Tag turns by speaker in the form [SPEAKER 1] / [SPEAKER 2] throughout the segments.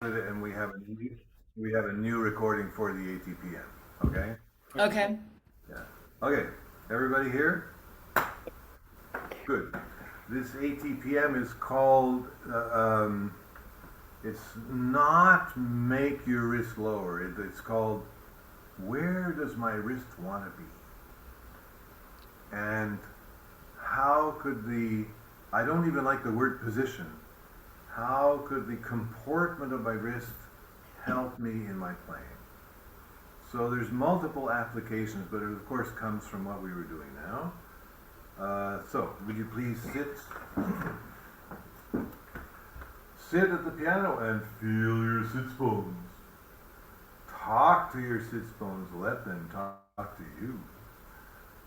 [SPEAKER 1] and we have a new recording for the ATPM. Okay.
[SPEAKER 2] Okay.
[SPEAKER 1] Yeah. Okay. Everybody here? Good. This ATPM is called. It's not make your wrist lower. It's called where does my wrist want to be? And how could the I don't even like the word position. How could the comportment of my wrist help me in my playing? So there's multiple applications, but it of course comes from what we were doing now. So would you please sit at the piano and feel your sits bones. Talk to your sits bones. Let them talk to you.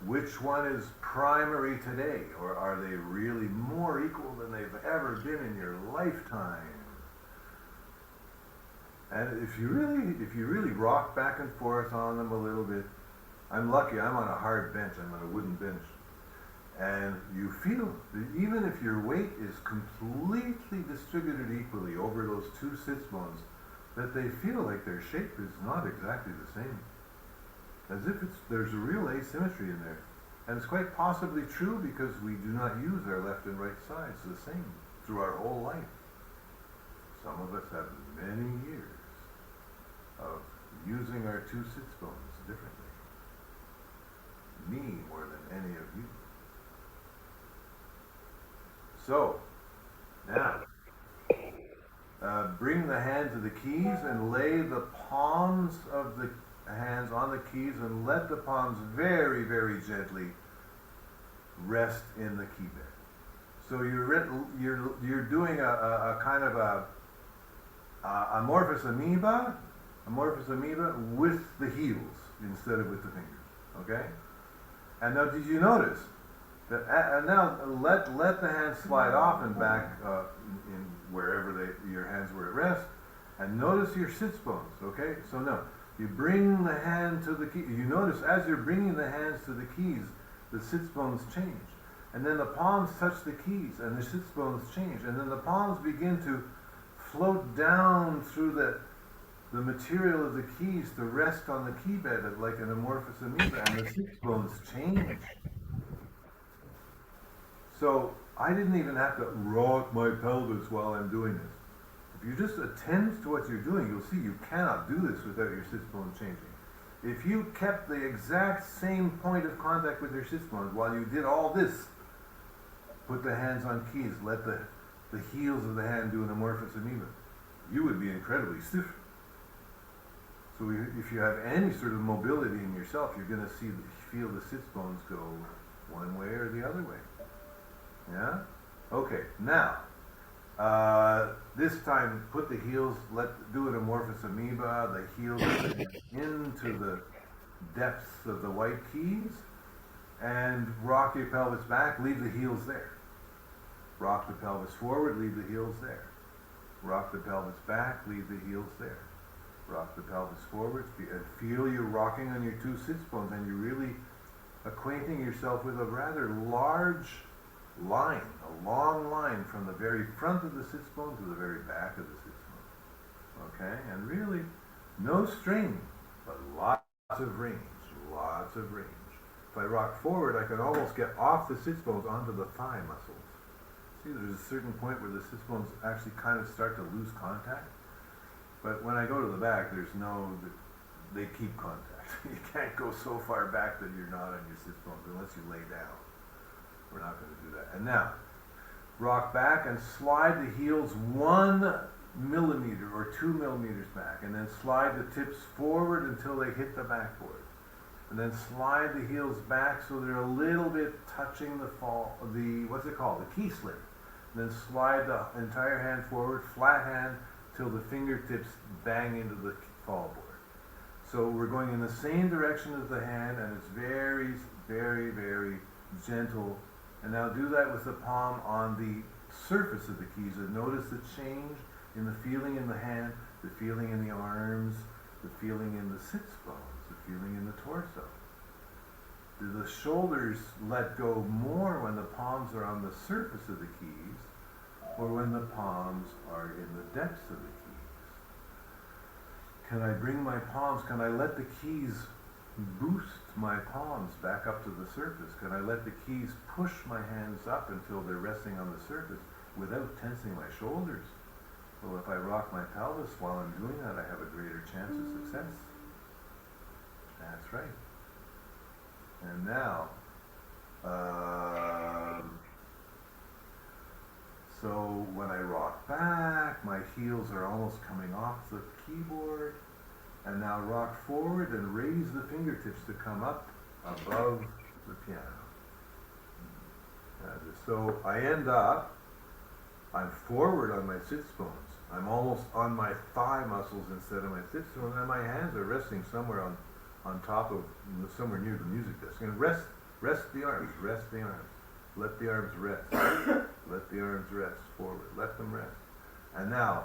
[SPEAKER 1] Which one is primary today, or are they really more equal than they've ever been in your lifetime? And if you really rock back and forth on them a little bit, I'm lucky. I'm on a hard bench. I'm on a wooden bench, and you feel that even if your weight is completely distributed equally over those two sits bones, that they feel like their shape is not exactly the same, as if there's a real asymmetry in there. And it's quite possibly true because we do not use our left and right sides the same through our whole life. Some of us have many years of using our two sits bones differently. Me more than any of you. So, now, bring the hand to the keys and lay the palms of the hands on the keys and let the palms very, very gently rest in the key bed. So you're doing a kind of a amorphous amoeba with the heels instead of with the fingers. Okay. And now, did you notice that? And now let the hands slide off and back in wherever your hands were at rest, and notice your sits bones. Okay. So now you bring the hand to the key. You notice as you're bringing the hands to the keys, the sits bones change, and then the palms touch the keys, and the sits bones change, and then the palms begin to float down through the material of the keys to rest on the key bed like an amorphous amoeba, and the sits bones change. So I didn't even have to rock my pelvis while I'm doing this. If you just attend to what you're doing, you'll see you cannot do this without your sits bones changing. If you kept the exact same point of contact with your sits bones while you did all this, put the hands on keys, let the heels of the hand do an amorphous amoeba, you would be incredibly stiff. So if you have any sort of mobility in yourself, you're going to feel the sits bones go one way or the other way. Yeah? Okay, now, this time put the heels, do an amorphous amoeba, the heels into the depths of the white keys, and rock your pelvis back, leave the heels there. Rock the pelvis forward, leave the heels there. Rock the pelvis back, leave the heels there. Rock the pelvis forward, and feel you rocking on your two sits bones, and you're really acquainting yourself with a rather large line, a long line from the very front of the sits bone to the very back of the sits bone. Okay, and really no straining, but lots of range, lots of range. If I rock forward, I can almost get off the sits bones onto the thigh muscles. See, there's a certain point where the sits bones actually kind of start to lose contact. But when I go to the back, they keep contact. You can't go so far back that you're not on your sits bones unless you lay down. We're not going to do that. And now, rock back and slide the heels 1 millimeter or 2 millimeters back, and then slide the tips forward until they hit the backboard. And then slide the heels back so they're a little bit touching what's it called? The key slip. And then slide the entire hand forward, flat hand, till the fingertips bang into the fall board. So we're going in the same direction as the hand, and it's very, very, very gentle. And now do that with the palm on the surface of the keys, and notice the change in the feeling in the hand, the feeling in the arms, the feeling in the sits bones, the feeling in the torso. Do the shoulders let go more when the palms are on the surface of the keys, or when the palms are in the depths of the keys? Can I bring my palms, can I let the keys boost my palms back up to the surface? Can I let the keys push my hands up until they're resting on the surface without tensing my shoulders? Well, if I rock my pelvis while I'm doing that, I have a greater chance of success. That's right. And now, so when I rock back, my heels are almost coming off the keyboard. And now rock forward and raise the fingertips to come up above the piano. So I end up, I'm forward on my sits bones. I'm almost on my thigh muscles instead of my sits bones, and my hands are resting somewhere on top of, somewhere near the music desk. And rest the arms, rest the arms. Let the arms rest. Let the arms rest forward. Let them rest. And now,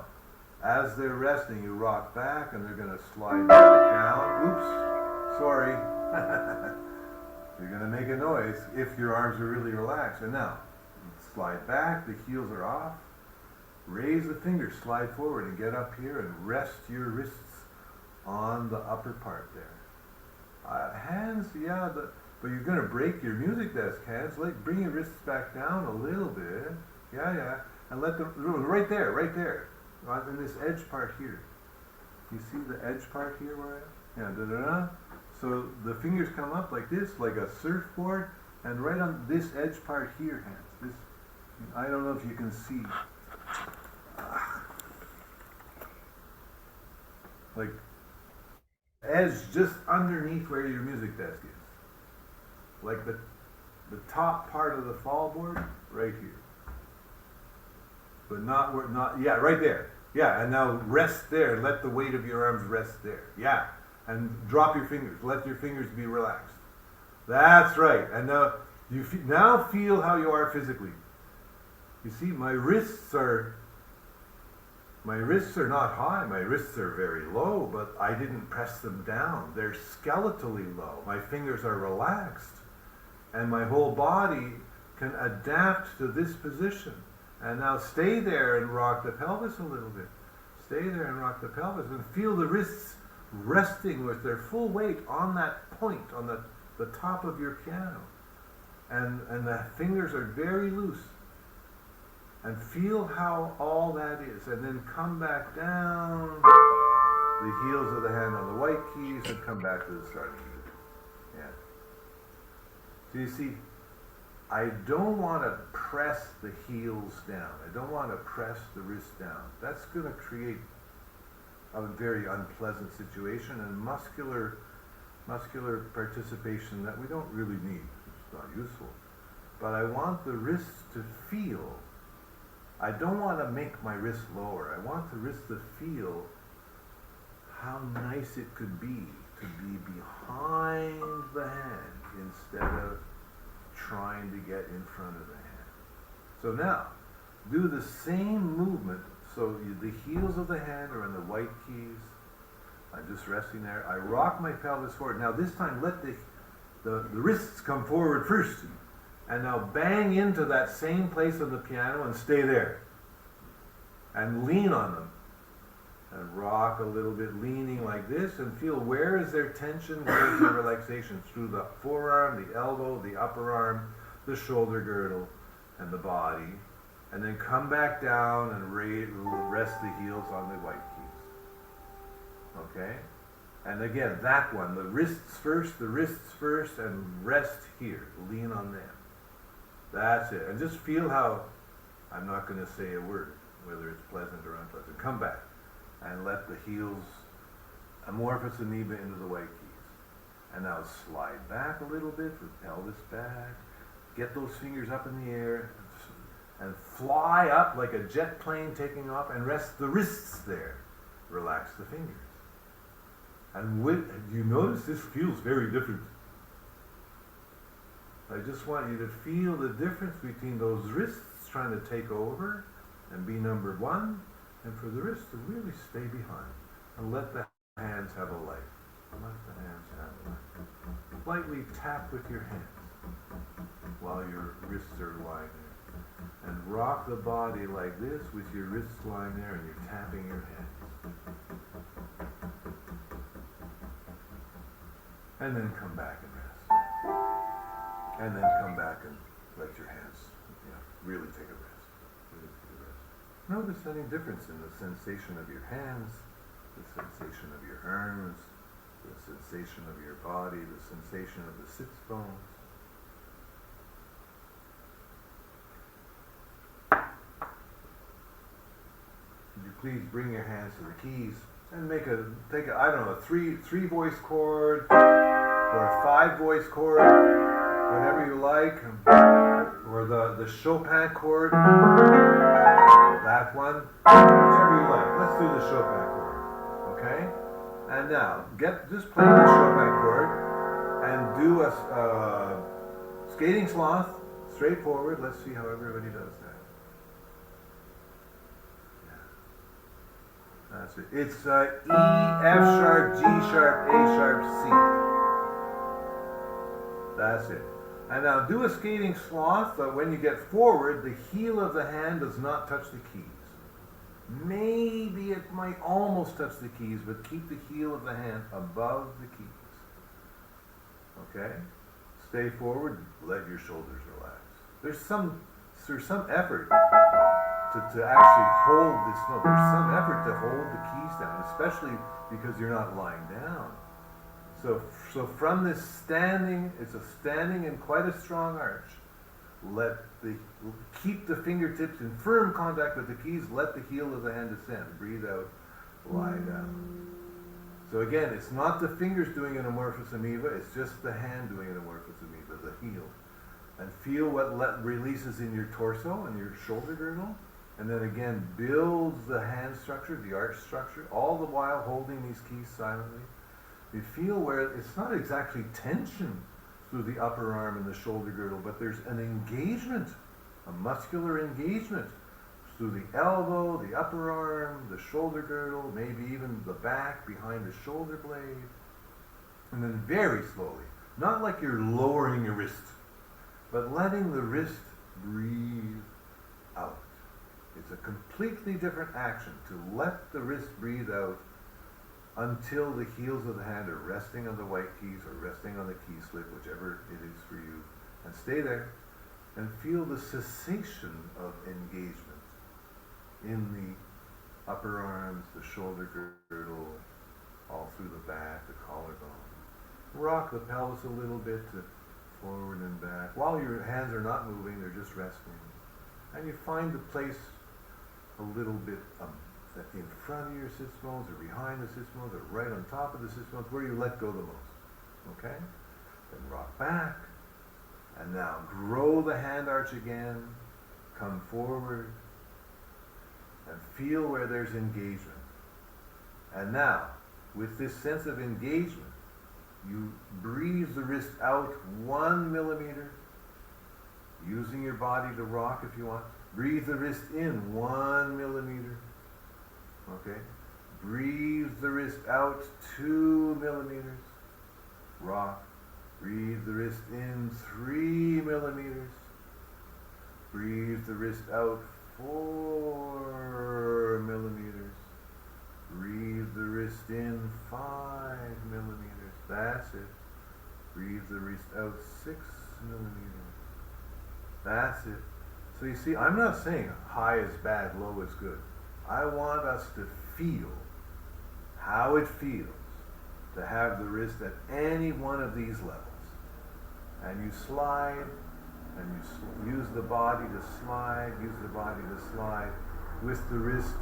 [SPEAKER 1] as they're resting, you rock back and they're going to slide back down. Oops, sorry. You're going to make a noise if your arms are really relaxed. And now, slide back, the heels are off. Raise the fingers, slide forward and get up here and rest your wrists on the upper part there. Hands, yeah, but you're going to break your music desk hands. Bring your wrists back down a little bit. Yeah. And let them, right there. In this edge part here. You see the edge part here where I am? Yeah, So the fingers come up like this, like a surfboard, and right on this edge part here, hands. This, I don't know if you can see. Like edge just underneath where your music desk is. Like the top part of the fall board, right here. But right there. Yeah, and now rest there. Let the weight of your arms rest there. Yeah, and drop your fingers. Let your fingers be relaxed. That's right. And now now feel how you are physically. You see, my wrists are not high. My wrists are very low, but I didn't press them down. They're skeletally low. My fingers are relaxed, and my whole body can adapt to this position. And now stay there and rock the pelvis a little bit. Stay there and rock the pelvis and feel the wrists resting with their full weight on that point, on the top of your piano. And the fingers are very loose. And feel how all that is. And then come back down, the heels of the hand on the white keys, and come back to the starting key. Yeah. So you see, I don't want to press the heels down. I don't want to press the wrists down. That's going to create a very unpleasant situation and muscular participation that we don't really need. It's not useful. But I want the wrists to feel. I don't want to make my wrists lower. I want the wrists to feel how nice it could be to be behind the hand instead of trying to get in front of the hand. So now, do the same movement. So the heels of the hand are on the white keys. I'm just resting there. I rock my pelvis forward. Now this time let the wrists come forward first. And now bang into that same place on the piano and stay there. And lean on them. And rock a little bit, leaning like this, and feel where is there tension, where is there relaxation, through the forearm, the elbow, the upper arm, the shoulder girdle, and the body. And then come back down and rest the heels on the white keys. Okay? And again, that one, the wrists first, and rest here. Lean on them. That's it. And just feel how, I'm not going to say a word, whether it's pleasant or unpleasant. Come back. And let the heels amorphous amoeba into the white keys. And now slide back a little bit with pelvis back. Get those fingers up in the air and fly up like a jet plane taking off and rest the wrists there. Relax the fingers. And you notice this feels very different. I just want you to feel the difference between those wrists trying to take over and be number one, and for the wrists to really stay behind and let the hands have a life. Let the hands have a life. Lightly tap with your hands while your wrists are lying there. And rock the body like this with your wrists lying there and you're tapping your hands. And then come back and rest. And then come back and let your hands, really take a rest. Really take a rest. Notice any difference in the sensation of your hands, the sensation of your arms, the sensation of your body, the sensation of the sits bones. Would you please bring your hands to the keys and take a I don't know, a three voice chord or a 5 voice chord, whatever you like, or the Chopin chord, that one, whichever you like. Let's do the Chopin chord, okay? And now, just play the Chopin chord and do a skating sloth, straightforward. Let's see how everybody does that. That's it. It's E, F sharp, G sharp, A sharp, C. That's it. And now do a skating sloth, but when you get forward, the heel of the hand does not touch the keys. Maybe it might almost touch the keys, but keep the heel of the hand above the keys. Okay? Stay forward, let your shoulders relax. There's some effort to actually hold this note. There's some effort to hold the keys down, especially because you're not lying down. So from this standing, it's a standing and quite a strong arch. Keep the fingertips in firm contact with the keys. Let the heel of the hand descend. Breathe out, lie down. So again, it's not the fingers doing an amorphous amoeba. It's just the hand doing an amorphous amoeba, the heel. And feel what releases in your torso and your shoulder girdle. And then again, builds the hand structure, the arch structure, all the while holding these keys silently. You feel where it's not exactly tension through the upper arm and the shoulder girdle, but there's an engagement, a muscular engagement through the elbow, the upper arm, the shoulder girdle, maybe even the back behind the shoulder blade. And then very slowly, not like you're lowering your wrist, but letting the wrist breathe out. It's a completely different action to let the wrist breathe out until the heels of the hand are resting on the white keys or resting on the key slip, whichever it is for you. And stay there and feel the cessation of engagement in the upper arms, the shoulder girdle, all through the back, the collarbone. Rock the pelvis a little bit to forward and back. While your hands are not moving, they're just resting. And you find the place a little bit in front of your sits bones or behind the sits bones or right on top of the sits bones where you let go the most. Okay? Then rock back. And now grow the hand arch again. Come forward. And feel where there's engagement. And now, with this sense of engagement, you breathe the wrist out 1 millimeter, using your body to rock if you want. Breathe the wrist in 1 millimeter. Okay? Breathe the wrist out 2 millimeters. Rock. Breathe the wrist in 3 millimeters. Breathe the wrist out 4 millimeters. Breathe the wrist in 5 millimeters. That's it. Breathe the wrist out 6 millimeters. That's it. So you see, I'm not saying high is bad, low is good. I want us to feel how it feels to have the wrist at any one of these levels. And you slide, and you use the body to slide, with the wrist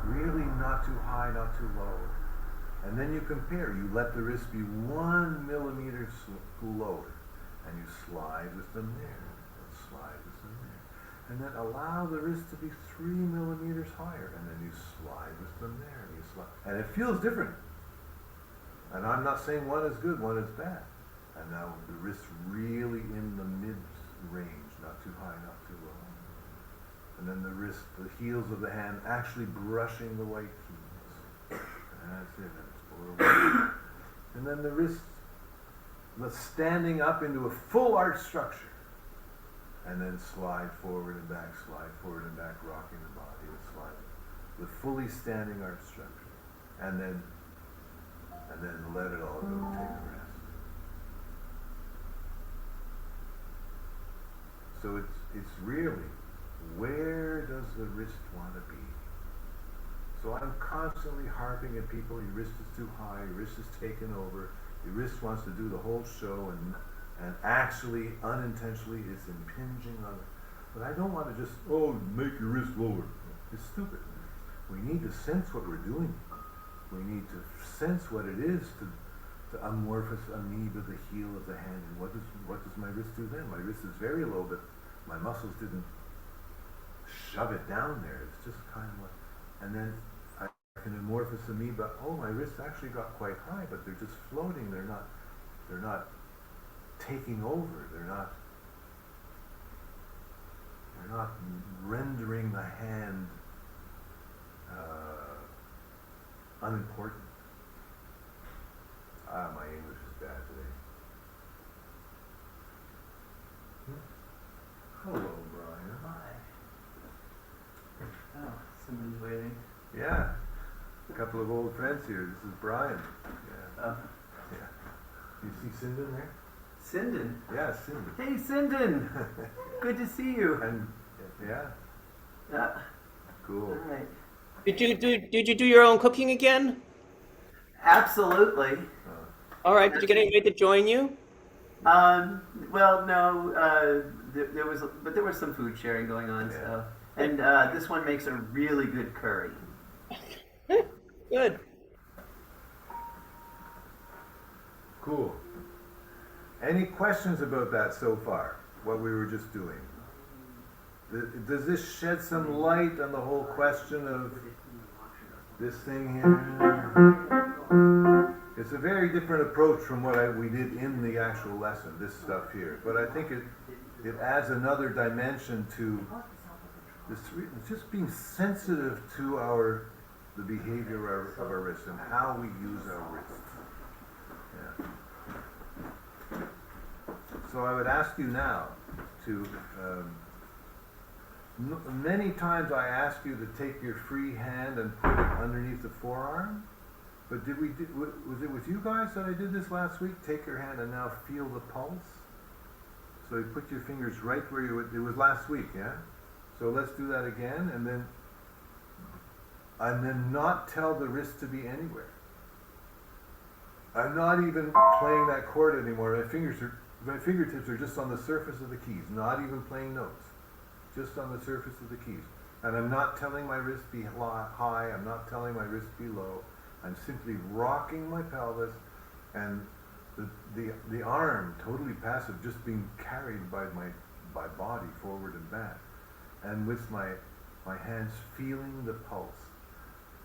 [SPEAKER 1] really not too high, not too low. And then you compare. You let the wrist be 1 millimeter lower, and you slide with them there, and slide with them there. And then allow the wrist to be 3 millimeters higher, and then you slide with them there, and you slide. And it feels different. And I'm not saying one is good, one is bad. And now the wrist really in the mid-range, not too high, not too low. And then the wrist, the heels of the hand actually brushing the white keys. That's it, and forward. And then the wrist, standing up into a full arch structure. And then slide forward and back, rocking the body with slide. The fully standing arch structure. And then let it all go, take a rest. So it's really, where does the wrist want to be? So I'm constantly harping at people, your wrist is too high, your wrist is taken over, your wrist wants to do the whole show, and actually, unintentionally, it's impinging on it. But I don't want to just, make your wrist lower. It's stupid. We need to sense what we're doing. We need to sense what it is to amorphous amoeba the heel of the hand. And what does my wrist do then? My wrist is very low, but my muscles didn't shove it down there. It's just kind of like, and then I can amorphous amoeba. My wrists actually got quite high, but they're just floating. They're not taking over. They're not rendering the hand unimportant. My English is bad today. Hello, Brian.
[SPEAKER 2] Hi. Oh, somebody's waiting.
[SPEAKER 1] Yeah, a couple of old friends here. This is Brian. Yeah.
[SPEAKER 2] Oh.
[SPEAKER 1] Yeah. You see Sinden there?
[SPEAKER 2] Sinden.
[SPEAKER 1] Yeah, Sinden.
[SPEAKER 2] Hey, Sinden. Good to see you.
[SPEAKER 1] And yeah,
[SPEAKER 2] Yeah.
[SPEAKER 1] cool.
[SPEAKER 2] All right.
[SPEAKER 3] Did you do your own cooking again?
[SPEAKER 2] Absolutely.
[SPEAKER 3] All right. Did you get anybody to join you?
[SPEAKER 2] Well, no. There was some food sharing going on.
[SPEAKER 1] Yeah.
[SPEAKER 2] So, and this one makes a really good curry.
[SPEAKER 3] Good.
[SPEAKER 1] Cool. Any questions about that so far? What we were just doing? Does this shed some light on the whole question of this thing here? It's a very different approach from what we did in the actual lesson, this stuff here. But I think it adds another dimension to this, just being sensitive to the behavior of our wrists and how we use our wrists. Yeah. So I would ask you now to, many times I ask you to take your free hand and put it underneath the forearm, but was it with you guys that I did this last week? Take your hand and now feel the pulse. So you put your fingers right where it was last week, yeah? So let's do that again, and then not tell the wrist to be anywhere. I'm not even playing that chord anymore. My fingertips are just on the surface of the keys, not even playing notes. Just on the surface of the keys. And I'm not telling my wrist be high, I'm not telling my wrist be low. I'm simply rocking my pelvis and the arm, totally passive, just being carried by my body forward and back. And with my hands feeling the pulse.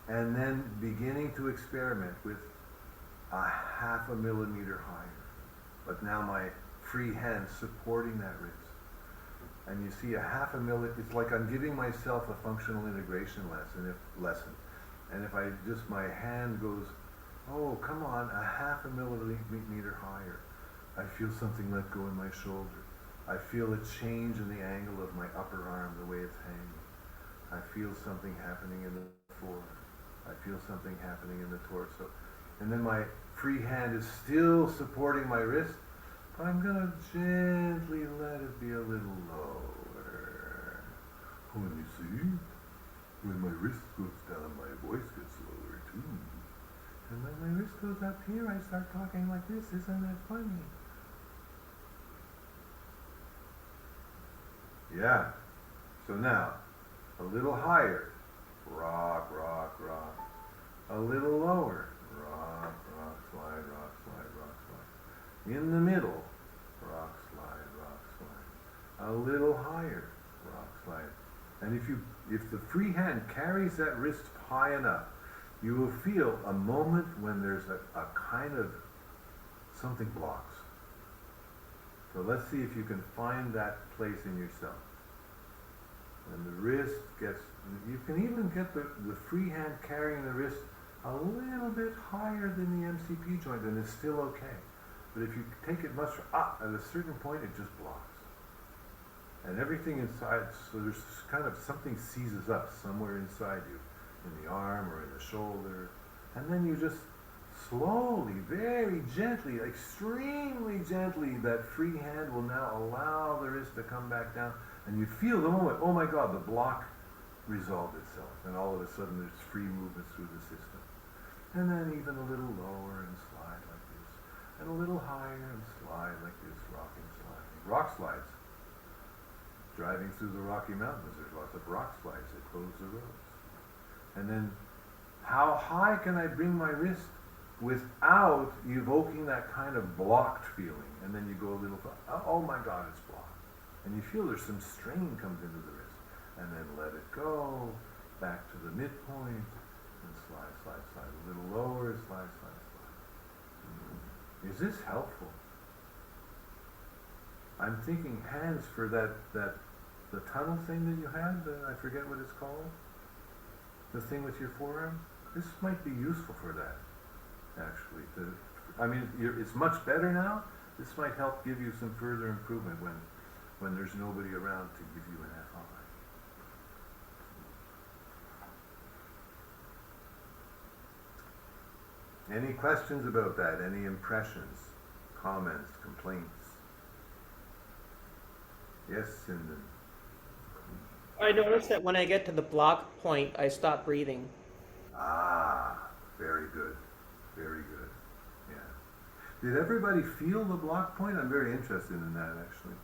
[SPEAKER 1] And then beginning to experiment with a 0.5 millimeter higher. But now my free hand supporting that wrist. And you see 0.5 millimeter, it's like I'm giving myself a functional integration lesson. And if my hand goes, come on, 0.5 millimeter higher. I feel something let go in my shoulder. I feel a change in the angle of my upper arm, the way it's hanging. I feel something happening in the forearm. I feel something happening in the torso. And then my free hand is still supporting my wrist, but I'm going to gently let it be a little lower. And you see, when my wrist goes down, my voice gets lower too. And when my wrist goes up here, I start talking like this. Isn't that funny? Yeah. So now, a little higher. Rock, rock, rock. A little lower. Rock, rock, slide, rock, slide, rock, slide. In the middle. Rock, slide, rock, slide. A little higher. Rock, slide. And if the free hand carries that wrist high enough, you will feel a moment when there's a kind of something blocks. So let's see if you can find that place in yourself. And the wrist gets, you can even get the free hand carrying the wrist a little bit higher than the MCP joint, and it's still okay. But if you take it much up, at a certain point, it just blocks. And everything inside, so there's kind of something seizes up somewhere inside you, in the arm or in the shoulder. And then you just slowly, very gently, extremely gently, that free hand will now allow the wrist to come back down. And you feel the moment, oh my God, the block resolved itself. And all of a sudden there's free movement through the system. And then even a little lower and slide like this. And a little higher and slide like this, rocking, sliding. Rock slides. Driving through the Rocky Mountains, there's lots of rock slides that close the roads. And then, how high can I bring my wrist without evoking that kind of blocked feeling? And then you go a little, oh my God, it's blocked. And you feel there's some strain comes into the wrist. And then let it go, back to the midpoint, and slide, slide, slide. A little lower, slide, slide, slide. Is this helpful? I'm thinking hands for the tunnel thing that you had, I forget what it's called. The thing with your forearm. This might be useful for that, actually. I mean, it's much better now. This might help give you some further improvement when there's nobody around to give you an FI. Any questions about that? Any impressions, comments, complaints? Yes, Cindy.
[SPEAKER 3] I noticed that when I get to the block point, I stop breathing.
[SPEAKER 1] Ah, very good. Very good. Yeah. Did everybody feel the block point? I'm very interested in that, actually.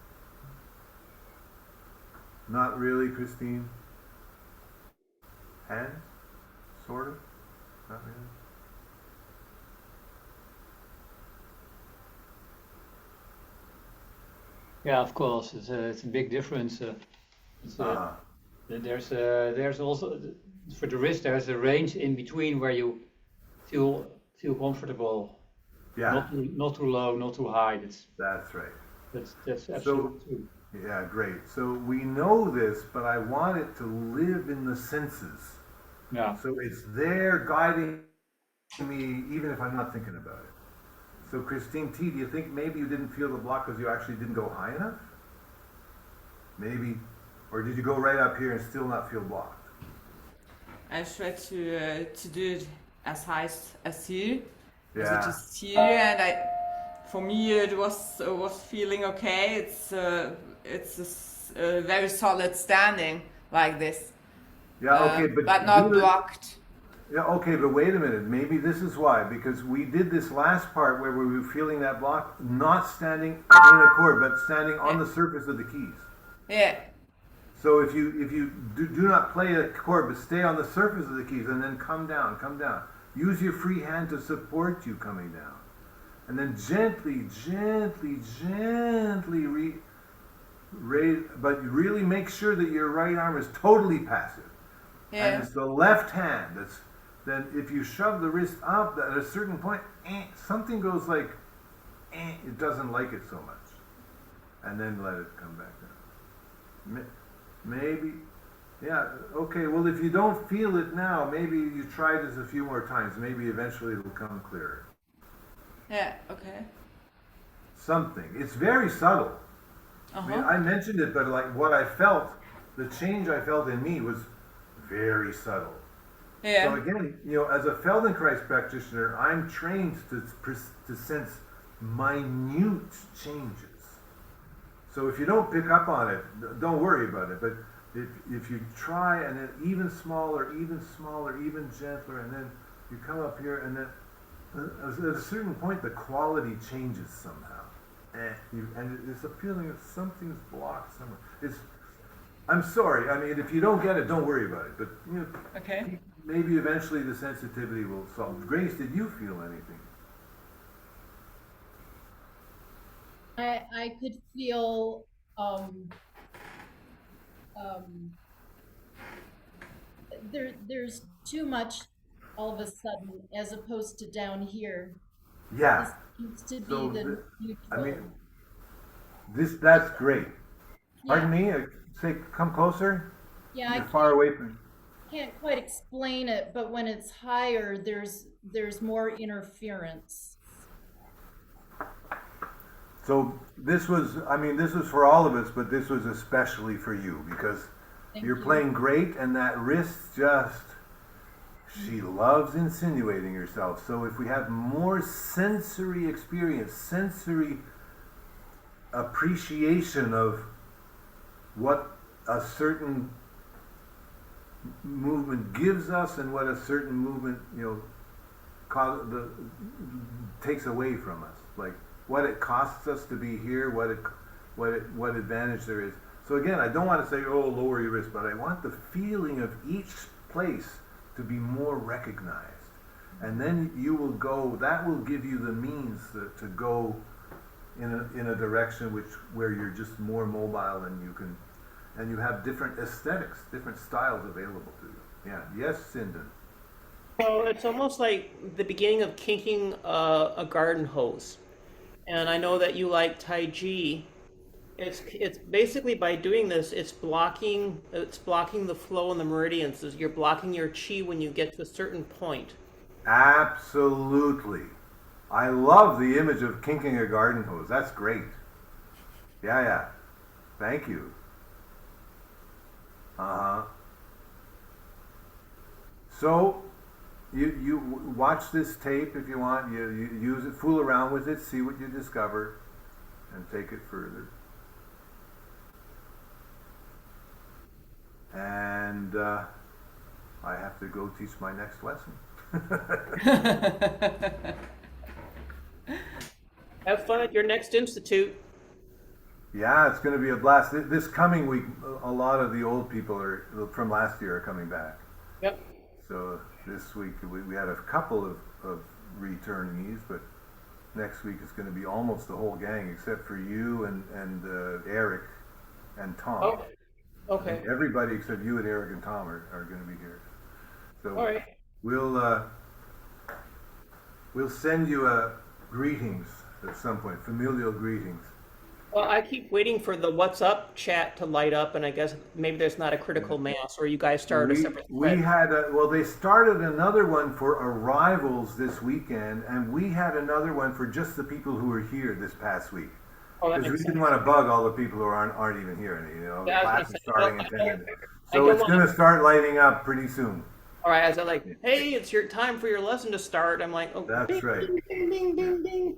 [SPEAKER 1] Not really, Christine? Hands? Sort of? Not really?
[SPEAKER 4] Yeah, of course, it's a big difference. There's also for the wrist. There's a range in between where you feel comfortable.
[SPEAKER 1] Yeah.
[SPEAKER 4] Not too low, not too high.
[SPEAKER 1] That's right.
[SPEAKER 4] That's absolutely true.
[SPEAKER 1] Yeah, great. So we know this, but I want it to live in the senses.
[SPEAKER 4] Yeah.
[SPEAKER 1] So it's there guiding me even if I'm not thinking about it. So Christine T, do you think maybe you didn't feel the block because you actually didn't go high enough? Maybe, or did you go right up here and still not feel blocked?
[SPEAKER 5] I tried to do it as high as you,
[SPEAKER 1] Yeah.
[SPEAKER 5] which is here, and for me it was feeling okay. It's a very solid standing like this.
[SPEAKER 1] Yeah, okay,
[SPEAKER 5] but not blocked.
[SPEAKER 1] Yeah, okay, but wait a minute. Maybe this is why, because we did this last part where we were feeling that block, not standing in a chord, but standing on the surface of the keys.
[SPEAKER 5] Yeah.
[SPEAKER 1] So if you do not play a chord, but stay on the surface of the keys, and then come down. Use your free hand to support you coming down. And then gently raise, but really make sure that your right arm is totally passive.
[SPEAKER 5] Yeah.
[SPEAKER 1] And it's the left hand then if you shove the wrist up, at a certain point, something goes like, it doesn't like it so much. And then let it come back down. Maybe, yeah, okay, well if you don't feel it now, maybe you try this a few more times. Maybe eventually it will come clearer.
[SPEAKER 5] Yeah. Okay.
[SPEAKER 1] Something. It's very subtle. I mean, I mentioned it, but like what I felt, the change I felt in me was very subtle.
[SPEAKER 5] Yeah.
[SPEAKER 1] So again, as a Feldenkrais practitioner, I'm trained to sense minute changes. So if you don't pick up on it, don't worry about it. But if you try, and then even smaller, even gentler, and then you come up here, and then at a certain point, the quality changes somehow. And it's a feeling of something's blocked somewhere. I'm sorry. I mean, if you don't get it, don't worry about it. But
[SPEAKER 5] Okay.
[SPEAKER 1] maybe eventually the sensitivity will solve. Grace, did you feel anything?
[SPEAKER 6] I could feel there's too much all of a sudden as opposed to down here.
[SPEAKER 1] Yeah.
[SPEAKER 6] This seems to be
[SPEAKER 1] So
[SPEAKER 6] the neutral.
[SPEAKER 1] I mean, that's great.
[SPEAKER 6] Yeah.
[SPEAKER 1] Pardon me. Say, come closer.
[SPEAKER 6] Yeah,
[SPEAKER 1] You're far away from.
[SPEAKER 6] can't quite explain it, but when it's higher, there's more interference.
[SPEAKER 1] So this was for all of us, but this was especially for you because
[SPEAKER 6] Thank
[SPEAKER 1] you're
[SPEAKER 6] you.
[SPEAKER 1] playing great, and that wrist just She loves insinuating herself. So if we have more sensory experience, sensory appreciation of what a certain movement gives us and what a certain movement, takes away from us, like what it costs us to be here, what advantage there is. So again, I don't want to say, oh, lower your wrist, but I want the feeling of each place to be more recognized, and then you will go. That will give you the means to go in a direction where you're just more mobile, and you have different aesthetics, different styles available to you. Yeah. Yes, Sinden.
[SPEAKER 3] So it's almost like the beginning of kinking a garden hose. And I know that you like Tai Chi. It's basically by doing this, it's blocking the flow and the meridians. You're blocking your chi when you get to a certain point.
[SPEAKER 1] Absolutely. I love the image of kinking a garden hose. That's great. Yeah. Thank you. So, you watch this tape if you want. You use it, fool around with it, see what you discover, and take it further. And I have to go teach my next lesson.
[SPEAKER 3] Have fun at your next institute.
[SPEAKER 1] Yeah, it's going to be a blast. This coming week, a lot of the old people from last year are coming back.
[SPEAKER 3] Yep.
[SPEAKER 1] So this week we had a couple of returnees, but next week it's going to be almost the whole gang except for you and Eric and Tom.
[SPEAKER 3] Oh, okay.
[SPEAKER 1] And everybody except you and Eric and Tom are going to be here. So
[SPEAKER 3] All right.
[SPEAKER 1] we'll send you greetings at some point, familial greetings.
[SPEAKER 3] Well, I keep waiting for the "What's Up" chat to light up, and I guess maybe there's not a critical mass, or you guys started a separate thread.
[SPEAKER 1] They started another one for arrivals this weekend, and we had another one for just the people who were here this past week.
[SPEAKER 3] Oh, that
[SPEAKER 1] Because we
[SPEAKER 3] makes
[SPEAKER 1] didn't
[SPEAKER 3] sense.
[SPEAKER 1] want to bug all the people who aren't even here.
[SPEAKER 3] Yeah, I was
[SPEAKER 1] Class
[SPEAKER 3] gonna
[SPEAKER 1] is
[SPEAKER 3] say,
[SPEAKER 1] starting
[SPEAKER 3] no,
[SPEAKER 1] in 10 minutes.
[SPEAKER 3] I
[SPEAKER 1] So
[SPEAKER 3] don't
[SPEAKER 1] it's
[SPEAKER 3] want-
[SPEAKER 1] going to start lighting up pretty soon.
[SPEAKER 3] All right, as I like, hey, it's your time for your lesson to start. I'm like, oh,
[SPEAKER 1] That's
[SPEAKER 3] ding,
[SPEAKER 1] right.
[SPEAKER 3] ding, ding, ding, ding.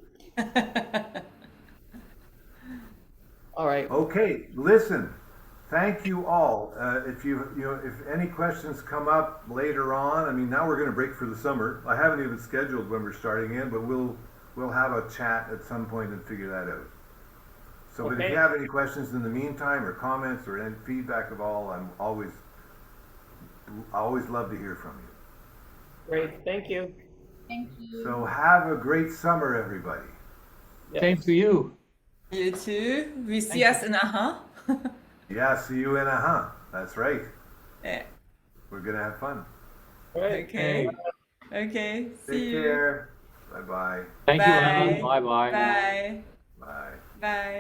[SPEAKER 3] All right.
[SPEAKER 1] Okay, listen. Thank you all. If if any questions come up later on, I mean, now we're going to break for the summer. I haven't even scheduled when we're starting in, but we'll have a chat at some point and figure that out. So, but if
[SPEAKER 3] Okay.
[SPEAKER 1] you have any questions in the meantime, or comments, or any feedback of all, I always love to hear from you.
[SPEAKER 3] Great. Thank you.
[SPEAKER 6] Thank you.
[SPEAKER 1] So have a great summer, everybody.
[SPEAKER 3] Yes.
[SPEAKER 4] Same to you.
[SPEAKER 5] You too. We see us in
[SPEAKER 1] Yeah, see you in That's right.
[SPEAKER 5] Yeah.
[SPEAKER 1] We're gonna have fun.
[SPEAKER 3] All right.
[SPEAKER 5] Okay. Okay. See
[SPEAKER 1] Take
[SPEAKER 5] you.
[SPEAKER 1] care. Bye-bye.
[SPEAKER 4] Thank you,
[SPEAKER 5] Bye.
[SPEAKER 4] Alan. Bye bye.
[SPEAKER 5] Bye.
[SPEAKER 1] Bye.
[SPEAKER 5] Bye.